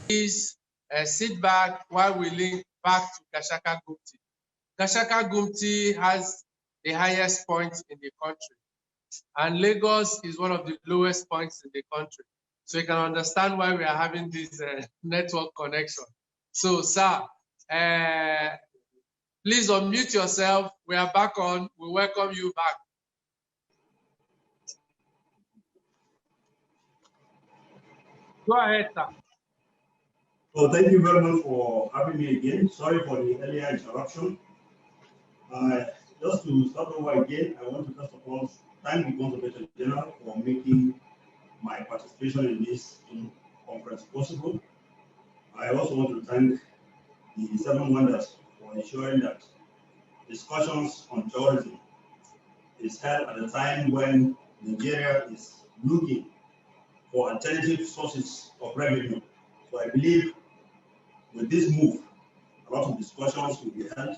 Please sit back while we link back to Gashaka Gumti. Gashaka Gumti has the highest point in the country, and Lagos is one of the lowest points in the country. So you can understand why we are having this network connection. So, sir, please unmute yourself. We are back on. We welcome you back. Go ahead, sir. So thank you very much for having me again. Sorry for the earlier interruption. Just to start over again, I want to first of all thank the Conservator General for making my participation in this conference possible. I also want to thank the Seven Wonders for ensuring that discussions on tourism is held at a time when Nigeria is looking for alternative sources of revenue. So I believe with this move, a lot of discussions will be held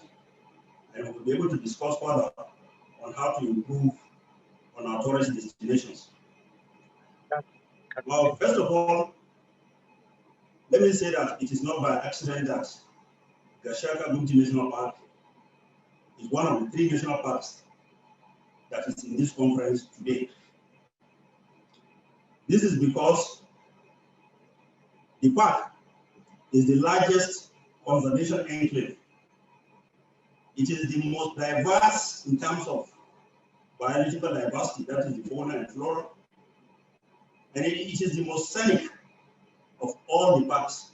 and we'll be able to discuss further on how to improve on our tourist destinations. Well, first of all, let me say that it is not by accident that Gashaka Gumti National Park is one of the 3 national parks that is in this conference today. This is because the park is the largest conservation enclave. It is the most diverse in terms of biological diversity, that is the fauna and flora, and it is the most scenic of all the parks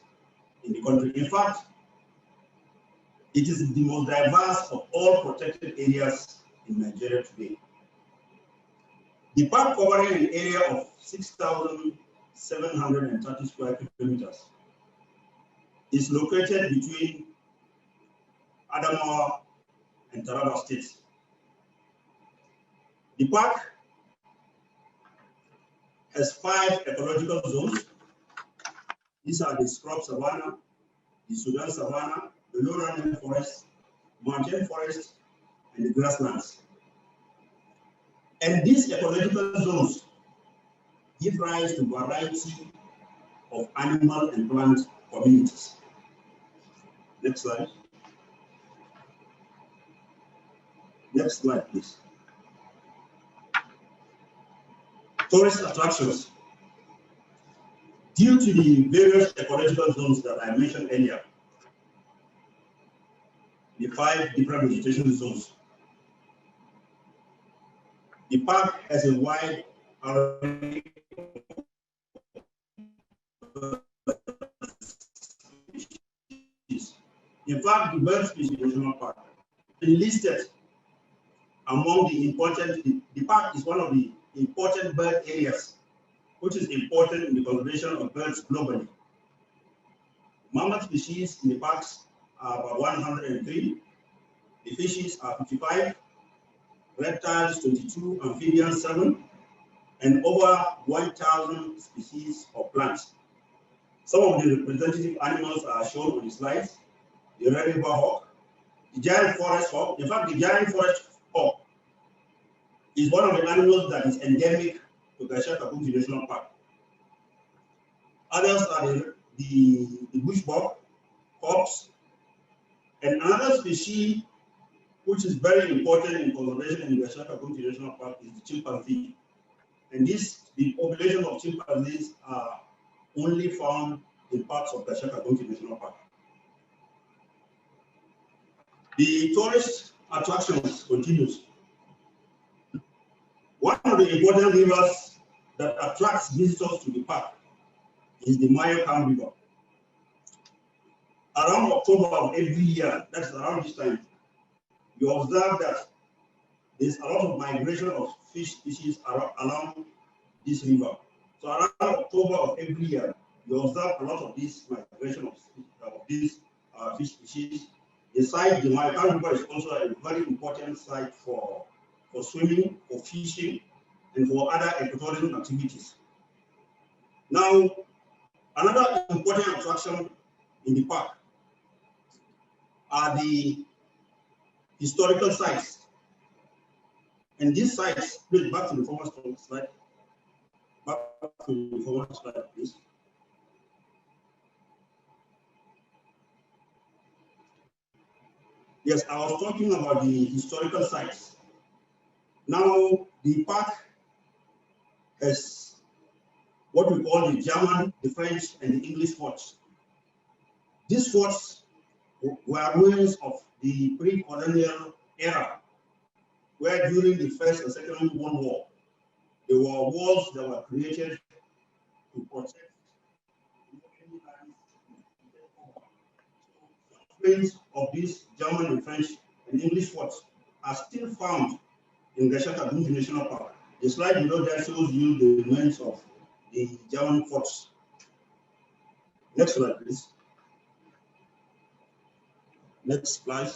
in the country. In fact, it is the most diverse of all protected areas in Nigeria today. The park, covering an area of 6,730 square kilometers, is located between Adamawa and Taraba States. The park has 5 ecological zones. These are the scrub savanna, the Sudan savanna, the low-lying forest, mountain forest, and the grasslands. And these ecological zones give rise to a variety of animal and plant communities. Next slide. Next slide, please. Tourist attractions. Due to the various ecological zones that I mentioned earlier, the 5 different vegetation zones, the park has a wide array of species. In fact, the bird species national park is listed among the important. The park is one of the important bird areas, which is important in the conservation of birds globally. Mammal species in the parks are about 103. The fishes are 55. Reptiles 22, amphibians 7, and over 1,000 species of plants. Some of the representative animals are shown on the slides. The red river hawk, the giant forest hawk. In fact, the giant forest hawk is one of the animals that is endemic to Gashaka Gumti National Park. Others are the bush bug, hops, and another species which is very important in conservation in Gashaka Gumti National Park is the chimpanzee. And the population of chimpanzees are only found in parts of Gashaka Gumti National Park. The tourist attractions continues. One of the important rivers that attracts visitors to the park is the Mayo River. Around October of every year, that's around this time, you observe that there's a lot of migration of fish species along this river. So around October of every year, you observe a lot of this migration of these fish species. The site, the Mayo River, is also a very important site for swimming, for fishing, and for other ecotourism activities. Now, another important attraction in the park are the historical sites. And these sites, please back to the former slide. Back to the former slide, please. Yes, I was talking about the historical sites. Now, the park has what we call the German, the French, and the English forts. These forts were ruins of the pre-colonial era, where during the First and Second World War, there were walls that were created to protect ruins of these German and French and English forts are still found in Gashaka Gumti National Park. The slide below there shows you the remains of the German forts. Next slide, please. Next slide.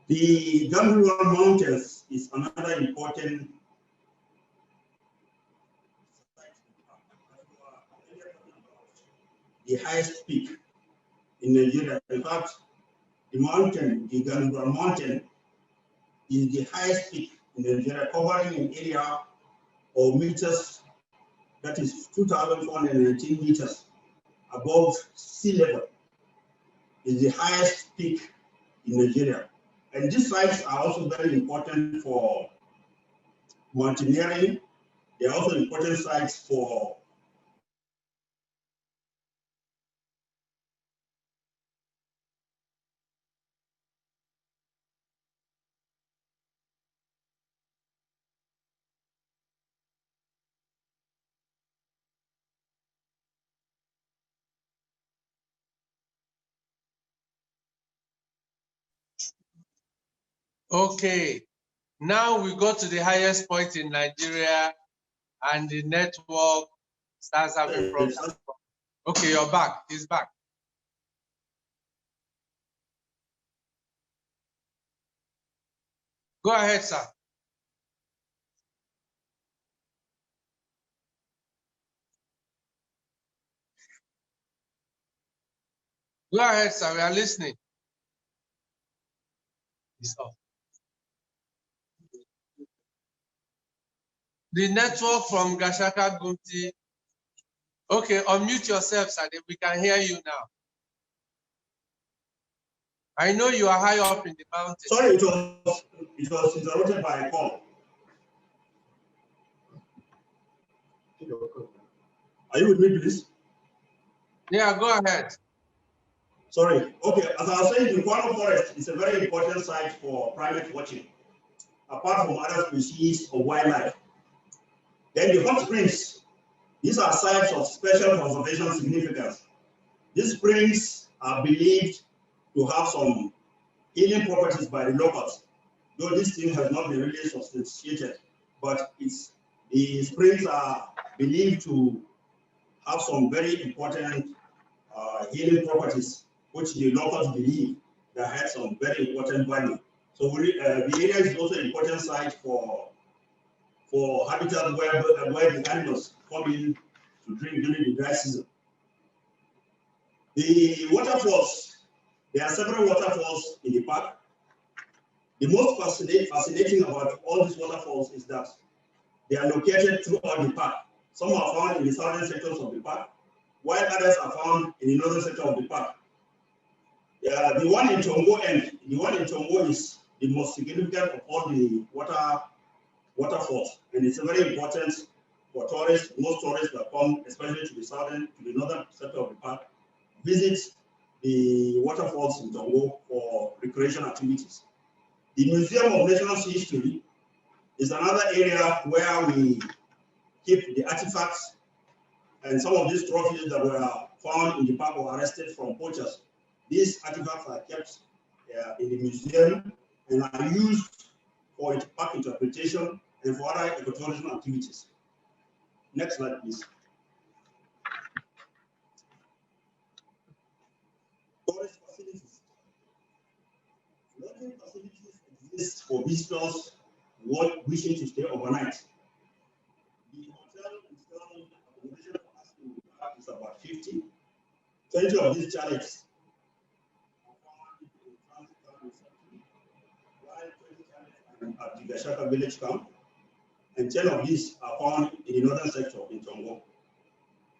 The Gangirwal Mountains is another important the highest peak in Nigeria. In fact, the mountain, the Gangirwal Mountain, is the highest peak in Nigeria, covering an area of meters that is 2,419 meters above sea level. Is the highest peak in Nigeria. And these sites are also very important for mountaineering. They are also important sites for Okay, now we go to the highest point in Nigeria and the network starts having problems. Okay, you're back. He's back. Go ahead, sir. Go ahead, sir. We are listening. It's off. The network from Gashaka Gumti. Okay, unmute yourself, sir. We can hear you now. I know you are high up in the mountain. Sorry, it was interrupted by a call. Are you with me, please? Yeah, go ahead. Sorry. Okay, as I was saying, the Kwano Forest is a very important site for private watching, apart from other species of wildlife. Then the hot springs, these are sites of special conservation significance. These springs are believed to have some healing properties by the locals, though this thing has not been really substantiated, but the springs are believed to have some very important healing properties, which the locals believe that had some very important value. So the area is also an important site for habitat where the animals come in to drink during the dry season. The waterfalls, there are several waterfalls in the park. The most fascinating about all these waterfalls is that they are located throughout the park. Some are found in the southern sectors of the park, while others are found in the northern sector of the park. The one in Tongo is the most significant of all the waterfalls, and it's very important for tourists. Most tourists that come, especially to the northern sector of the park, visit the waterfalls in Tongo for recreation activities. The Museum of Natural History is another area where we keep the artifacts and some of these trophies that were found in the park or arrested from poachers. These artifacts are kept in the museum and are used for park interpretation and for other ecotourism activities. Next slide, please. Tourist facilities. Lodging facilities exist for visitors wishing to stay overnight. The hotel installed accommodation for us in the park is about 50. 20 of these chalets are found in the transit camp reception, while 20 chalets are at the Gashaka village camp, and 10 of these are found in the northern sector in Tongo.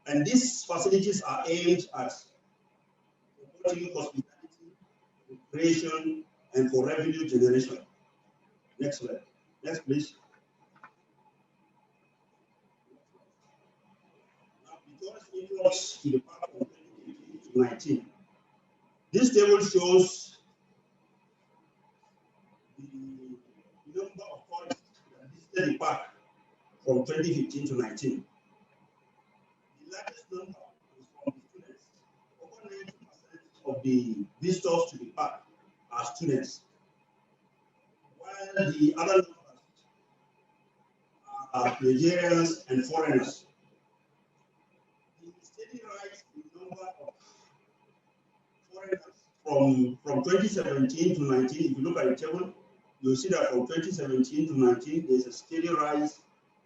And these facilities are aimed at supporting hospitality, creation, and for revenue generation. Next slide. Next, please. Now, the tourist influx to the park from 2018 to 19. This table shows the number of tourists that visited the park from 2015 to 19. The largest number is from the students. Over 90% of the visitors to the park are students, while the other numbers are Nigerians and foreigners. The steady rise in the number of foreigners from 2017 to 19, if you look at the table, you'll see that from 2017 to 19, there's a steady rise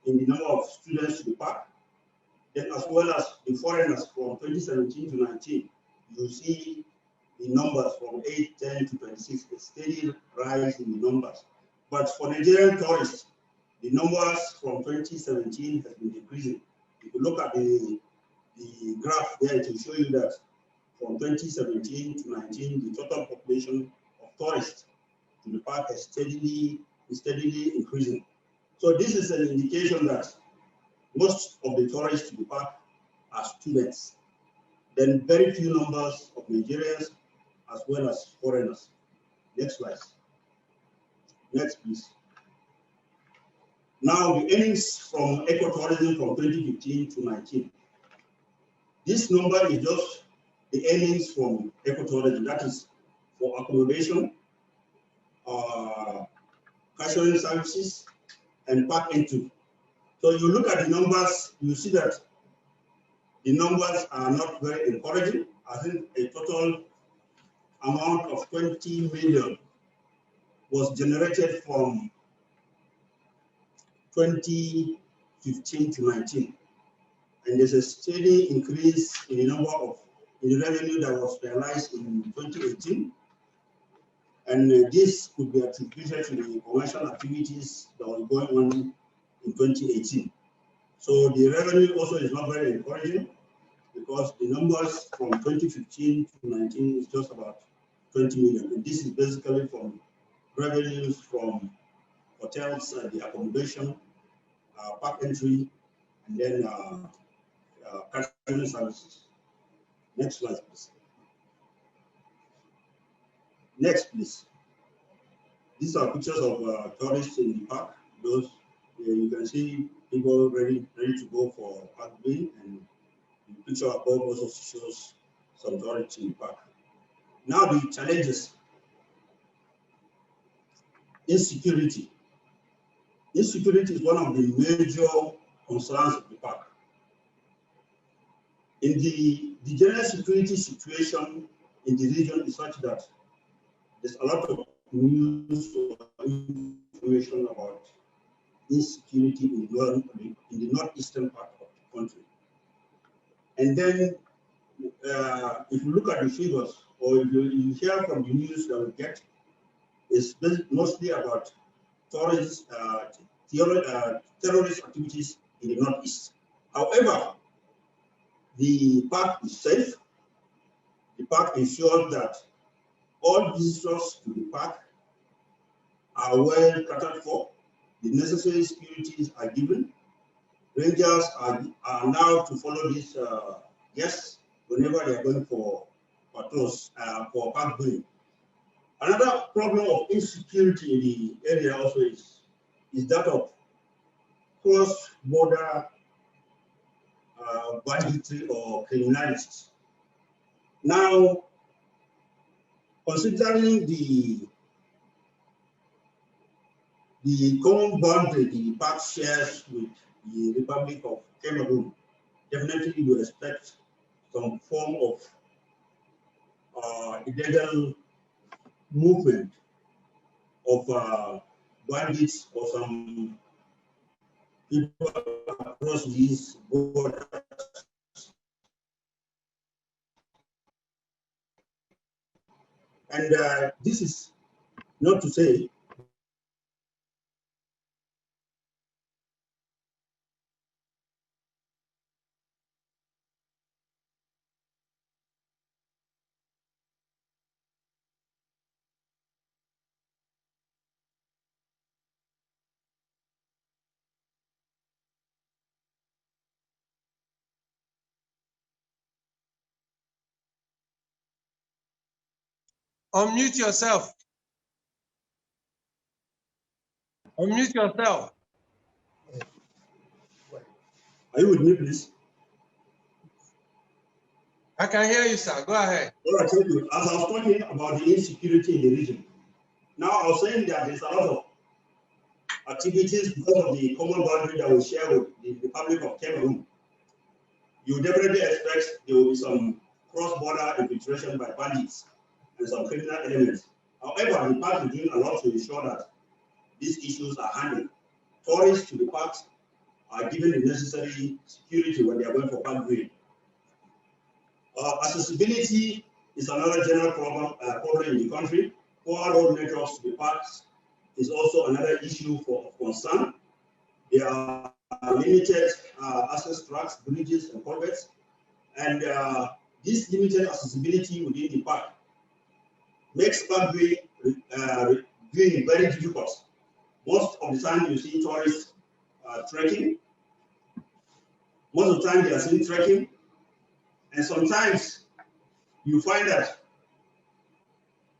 in the number of students to the park. Then as well as the foreigners from 2017 to 19, you see the numbers from 8, 10 to 26, a steady rise in the numbers. But for Nigerian tourists, the numbers from 2017 has been decreasing. If you look at the graph there, it will show you that from 2017 to 19, the total population of tourists to the park is steadily increasing. So this is an indication that most of the tourists to the park are students. Then very few numbers of Nigerians as well as foreigners. Next slide. Next, please. Now the earnings from ecotourism from 2015 to 19. This number is just the earnings from ecotourism, that is for accommodation, catering services, and park entry. So you look at the numbers, you see that the numbers are not very encouraging. I think a total amount of 20 million was generated from 2015 to 19. And there's a steady increase in the number of the revenue that was realized in 2018. And this could be attributed to the commercial activities that were going on in 2018. So the revenue also is not very encouraging because the numbers from 2015 to 19 is just about 20 million. And this is basically from revenues from hotels, the accommodation, park entry, and then catering services. Next slide, please. Next, please. These are pictures of tourists in the park. Those you can see people ready to go for park day, and the picture above also shows some tourists in the park. Now the challenges. Insecurity. Insecurity is one of the major concerns of the park. In the general security situation in the region is such that there's a lot of news or information about insecurity in the northeastern part of the country. And then if you look at the figures, or if you hear from the news that we get, it's mostly about terrorist activities in the northeast. However, the park is safe. The park ensures that all visitors to the park are well catered for. The necessary securities are given. Rangers are now to follow these guests whenever they are going for patrols, for park going. Another problem of insecurity in the area also is that of cross-border banditry or criminality. Now, considering the common boundary the park shares with the Republic of Cameroon, definitely you expect some form of illegal movement of bandits or some people across these borders. And this is not to say Unmute yourself. Unmute yourself. Are you with me, please? I can hear you, sir. Go ahead. All right, thank you. As I was talking about the insecurity in the region, now I was saying that there's a lot of activities because of the common boundary that we share with the Republic of Cameroon. You definitely expect there will be some cross-border infiltration by bandits and some criminal elements. However, the park is doing a lot to ensure that these issues are handled. Tourists to the parks are given the necessary security when they are going for park viewing. Accessibility is another general problem in the country. Poor road networks to the parks is also another issue of concern. There are limited access tracks, bridges, and culverts, and this limited accessibility within the park makes park viewing very difficult. Most of the time you see tourists trekking. Most of the time they are seen trekking, and sometimes you find that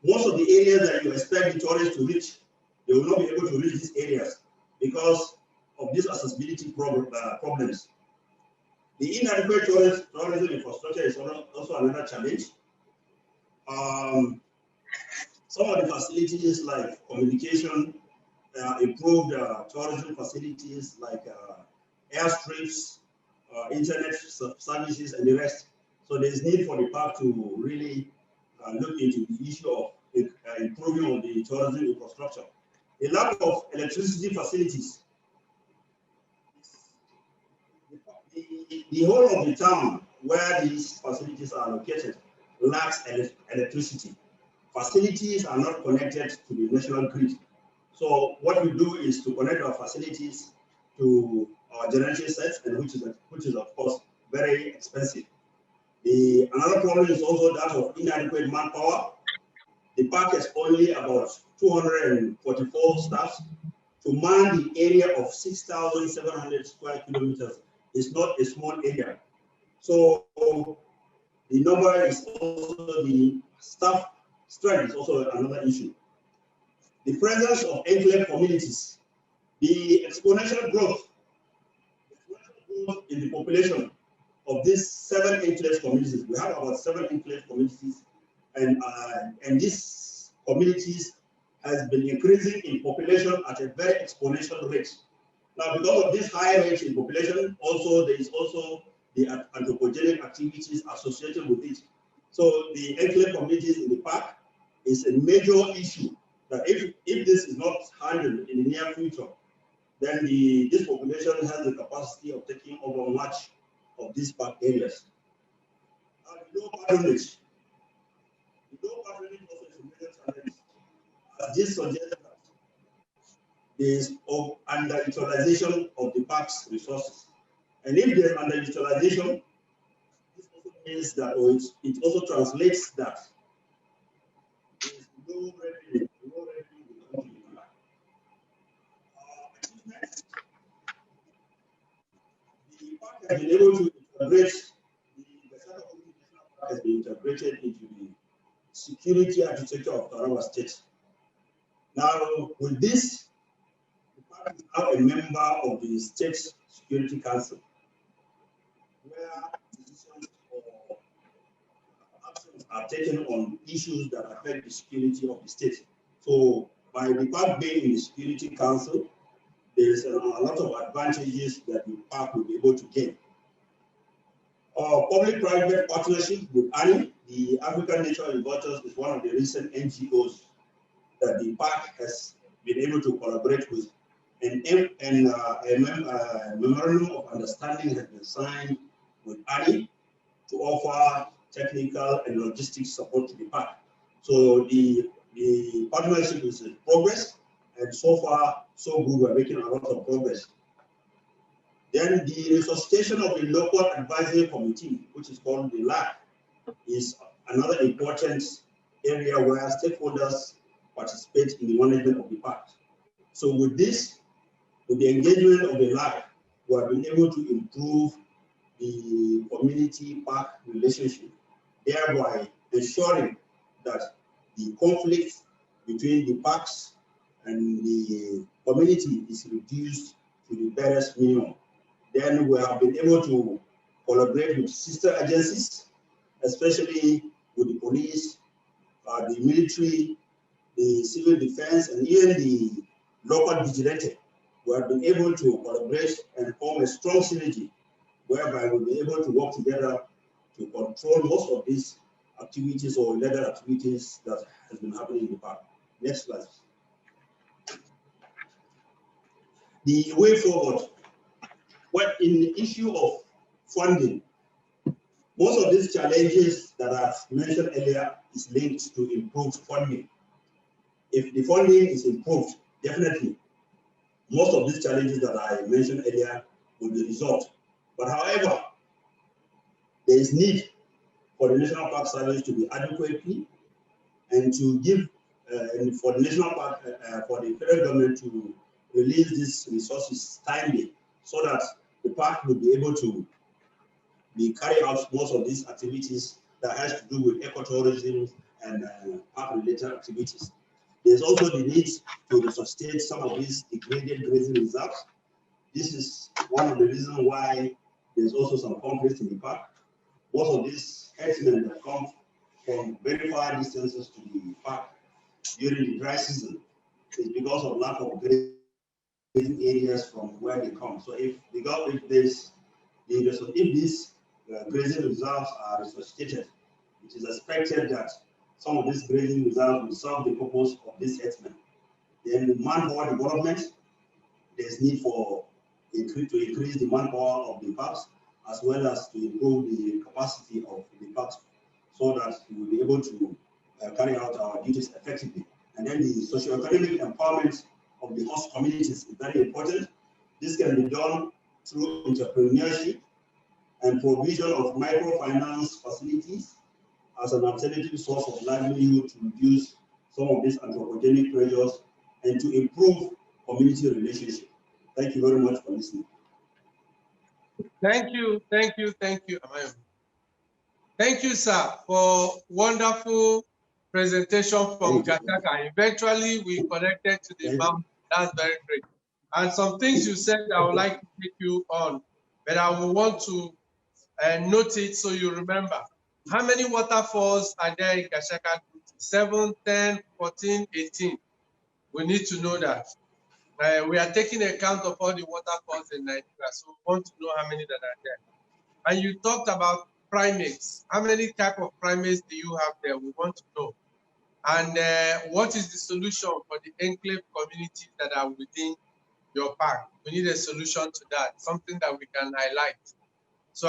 most of the areas that you expect the tourists to reach, they will not be able to reach these areas because of these accessibility problems. The inadequate tourism infrastructure is also another challenge. Some of the facilities like communication, improved tourism facilities like airstrips, internet services, and the rest. So there's need for the park to really look into the issue of improving on the tourism infrastructure. The lack of electricity facilities. The whole of the town where these facilities are located lacks electricity. Facilities are not connected to the national grid. So what we do is to connect our facilities to our generation sets, and which is of course very expensive. Another problem is also that of inadequate manpower. The park has only about 244 staff to man the area of 6,700 square kilometers. It's not a small area. So the number is also the staff strength is also another issue. The presence of enclave communities, the exponential growth in the population of these 7 enclave communities. We have about 7 enclave communities, and these communities has been increasing in population at a very exponential rate. Now, because of this high rate in population, also there is also the anthropogenic activities associated with it. So the enclave communities in the park is a major issue that if this is not handled in the near future, then this population has the capacity of taking over much of these park areas. Low patronage. The low patronage also is a major challenge. As this suggests that there is underutilization of the park's resources. And if there is underutilization, this also means that, or it also translates that there is low revenue in the country. The park has been able to integrate, the Gashaka has been integrated into the security architecture of Taraba State. Now, with this, the park is now a member of the State Security Council, where decisions or actions are taken on issues that affect the security of the state. So, by the park being in the Security Council, there is a lot of advantages that the park will be able to gain. Public-private partnership with ANI, the African Nature Inverters, is one of the recent NGOs that the park has been able to collaborate with. And a memorandum of understanding has been signed with ANI to offer technical and logistic support to the park. So the partnership is in progress, and so far, so good. We're making a lot of progress. Then the resuscitation of the local advisory committee, which is called the LAC, is another important area where stakeholders participate in the management of the park. So with this, with the engagement of the LAC, we have been able to improve the community park relationship, thereby ensuring that the conflict between the parks and the community is reduced to the barest minimum. Then we have been able to collaborate with sister agencies, especially with the police, the military, the civil defense, and even the local vigilante. We have been able to collaborate and form a strong synergy whereby we'll be able to work together to control most of these activities or illegal activities that has been happening in the park. Next slide. The way forward. Well, in the issue of funding, most of these challenges that I've mentioned earlier is linked to improved funding. If the funding is improved, definitely, most of these challenges that I mentioned earlier will be resolved. But however, there is need for the National Park Service to be adequately and to give, and for the National Park, for the federal government to release these resources timely so that the park will be able to carry out most of these activities that has to do with ecotourism and park-related activities. There's also the need to resuscitate some of these degraded grazing reserves. This is one of the reasons why there's also some conflict in the park. Most of these herdsmen that come from very far distances to the park during the dry season is because of lack of grazing areas from where they come. So if these grazing reserves are resuscitated, it is expected that some of these grazing reserves will serve the purpose of this herdsmen. Then the manpower development, there's need for to increase the manpower of the parks as well as to improve the capacity of the parks so that we will be able to carry out our duties effectively. And then the socio-economic empowerment of the host communities is very important. This can be done through entrepreneurship and provision of microfinance facilities as an alternative source of livelihood to reduce some of these anthropogenic pressures and to improve community relationship. Thank you very much for listening. Thank you, Amayo. Thank you, sir, for wonderful presentation from Gashaka. Eventually, we connected to the mountain. That's very great. And some things you said, I would like to take you on, but I will want to note it so you remember. How many waterfalls are there in Gashaka? 7, 10, 14, 18. We need to know that. We are taking account of all the waterfalls in Nigeria, so we want to know how many that are there. And you talked about primates. How many type of primates do you have there? We want to know. And what is the solution for the enclave communities that are within your park? We need a solution to that, something that we can highlight. So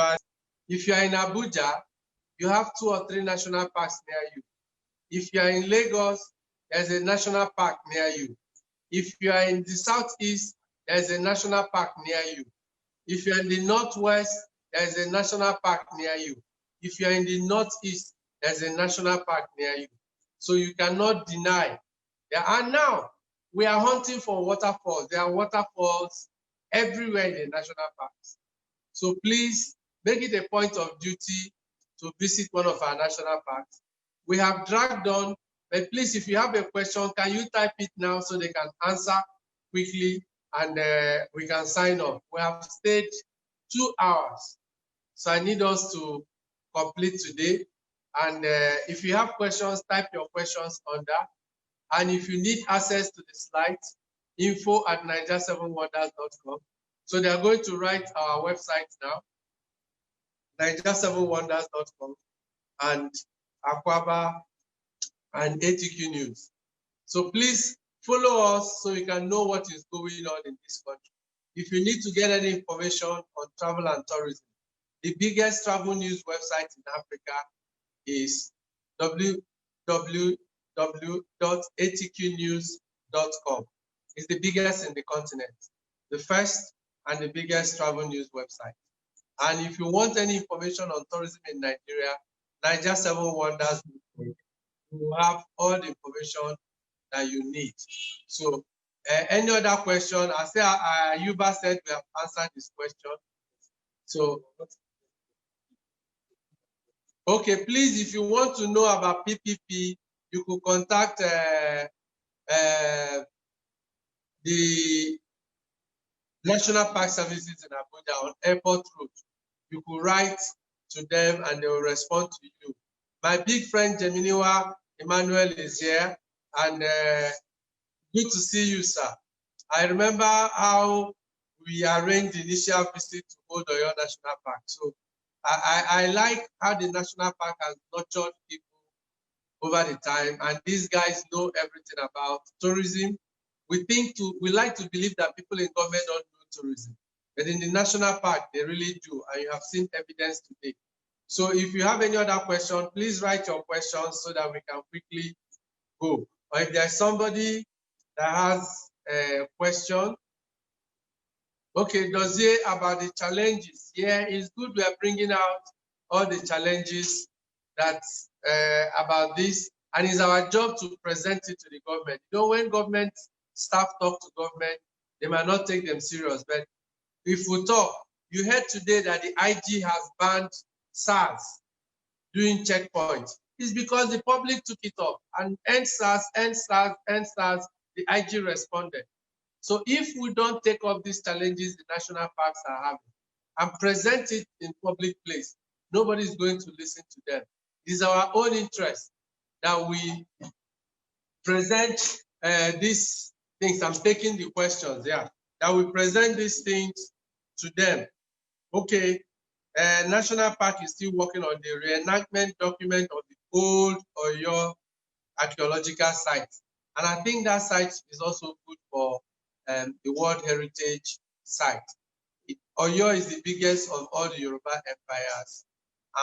if you are in Abuja, you have 2 or 3 national parks near you. If you are in Lagos, there's a national park near you. If you are in the southeast, there's a national park near you. If you're in the northwest, there's a national park near you. If you're in the northeast, there's a national park near you. So you cannot deny. And now we are hunting for waterfalls. There are waterfalls everywhere in the national parks. So please make it a point of duty to visit one of our national parks. We have dragged on, but please, if you have a question, can you type it now so they can answer quickly and we can sign off. We have stayed 2 hours. So I need us to complete today. And if you have questions, type your questions on that. And if you need access to the slides, info@naija7wonders.com. So they are going to write our website now, naija7wonders.com and Aquaba and ATQ News. So please follow us so you can know what is going on in this country. If you need to get any information on travel and tourism, the biggest travel news website in Africa is www.atqnews.com. It's the biggest in the continent, the first and the biggest travel news website. And if you want any information on tourism in Nigeria, Naija7 Wonders will have all the information that you need. So any other question? I say Yuba said we have answered this question. So okay, please, if you want to know about PPP, you could contact the National Park Services in Abuja on Airport Road. You could write to them and they will respond to you. My big friend Geminiwa Emmanuel is here, and good to see you, sir. I remember how we arranged the initial visit to Old Oyo National Park. So I like how the National Park has nurtured people over the time, and these guys know everything about tourism. We like to believe that people in government don't know tourism, but in the National Park, they really do, and you have seen evidence today. So if you have any other question, please write your questions so that we can quickly go. Or if there's somebody that has a question, okay, dossier about the challenges. Yeah, it's good we are bringing out all the challenges that's about this, and it's our job to present it to the government. You know, when government staff talk to government, they might not take them serious, but if we talk, you heard today that the IG has banned SARS doing checkpoints. It's because the public took it up, and end SARS, the IG responded. So if we don't take up these challenges the national parks are having and present it in public place, nobody is going to listen to them. It is our own interest that we present these things. I'm taking the questions, yeah, that we present these things to them. Okay, National Park is still working on the reenactment document of the old Oyo archaeological site. And I think that site is also good for the World Heritage Site. Oyo is the biggest of all the Yoruba empires,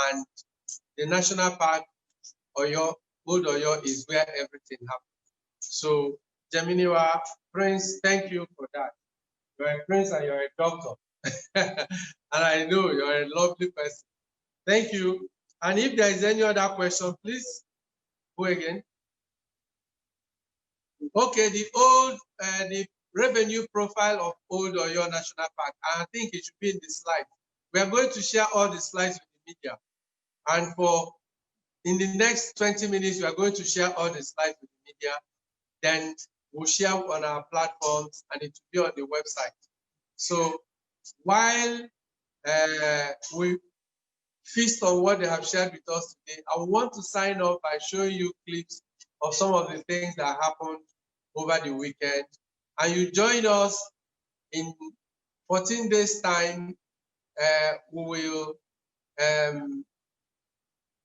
and the National Park, Oyo, Old Oyo, is where everything happens. So, Geminiwa, Prince, thank you for that. You're a prince and you're a doctor. And I know you're a lovely person. Thank you. And if there is any other question, please go again. Okay, the revenue profile of Old Oyo National Park. I think it should be in the slide. We are going to share all the slides with the media. And in the next 20 minutes, we are going to share all the slides with the media. Then we'll share on our platforms and it will be on the website. So while we feast on what they have shared with us today, I want to sign off by showing you clips of some of the things that happened over the weekend. And you join us in 14 days' time. We will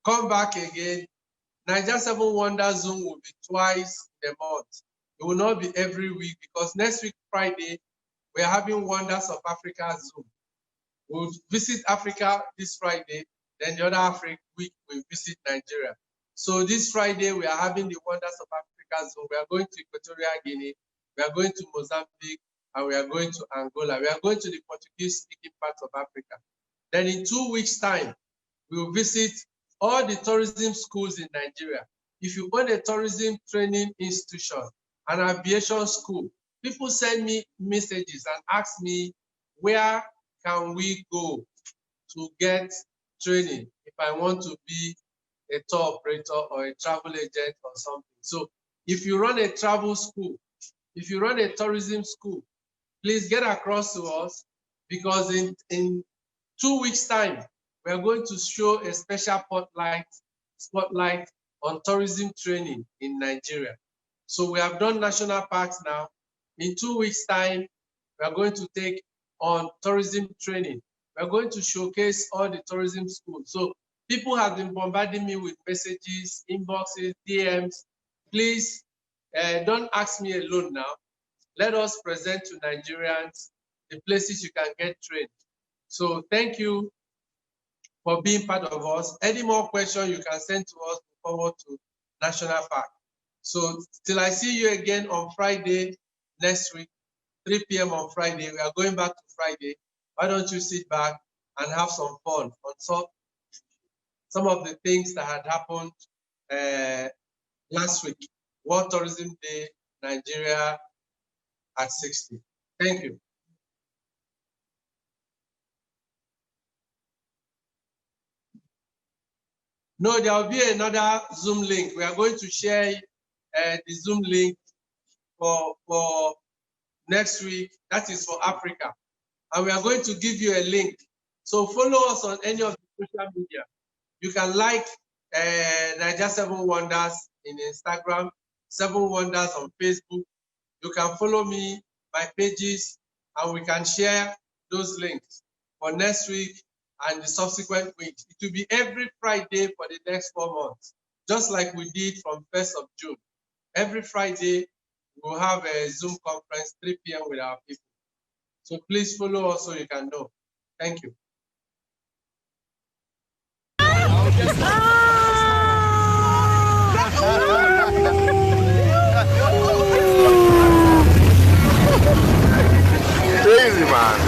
come back again. Naija 7 Wonder Zoom will be twice a month. It will not be every week because next week, Friday, we are having Wonders of Africa Zoom. We'll visit Africa this Friday, then the other week we'll visit Nigeria. So this Friday, we are having the Wonders of Africa Zoom. We are going to Equatorial Guinea, we are going to Mozambique, and we are going to Angola. We are going to the Portuguese-speaking parts of Africa. Then in 2 weeks' time, we will visit all the tourism schools in Nigeria. If you own a tourism training institution, an aviation school, people send me messages and ask me, where can we go to get training if I want to be a tour operator or a travel agent or something? So if you run a travel school, if you run a tourism school, please get across to us, because in 2 weeks' time, we are going to show a special spotlight on tourism training in Nigeria. So we have done national parks now. In 2 weeks' time, we are going to take on tourism training. We are going to showcase all the tourism schools. So people have been bombarding me with messages, inboxes, DMs. Please don't ask me alone now. Let us present to Nigerians the places you can get trained. So thank you for being part of us. Any more questions you can send to us forward to National Park. So till I see you again on Friday next week, 3 p.m. on Friday, we are going back to Friday. Why don't you sit back and have some fun on some of the things that had happened last week. World Tourism Day, Nigeria at 60. Thank you. No, there will be another Zoom link. We are going to share the Zoom link for next week. That is for Africa. And we are going to give you a link. So follow us on any of the social media. You can like Naija 7 Wonders in Instagram, 7 Wonders on Facebook. You can follow me, my pages, and we can share those links for next week and the subsequent weeks. It will be every Friday for the next 4 months, just like we did from 1st of June. Every Friday, we'll have a Zoom conference, 3 p.m. with our people. So please follow us so you can know. Thank you. Crazy, man.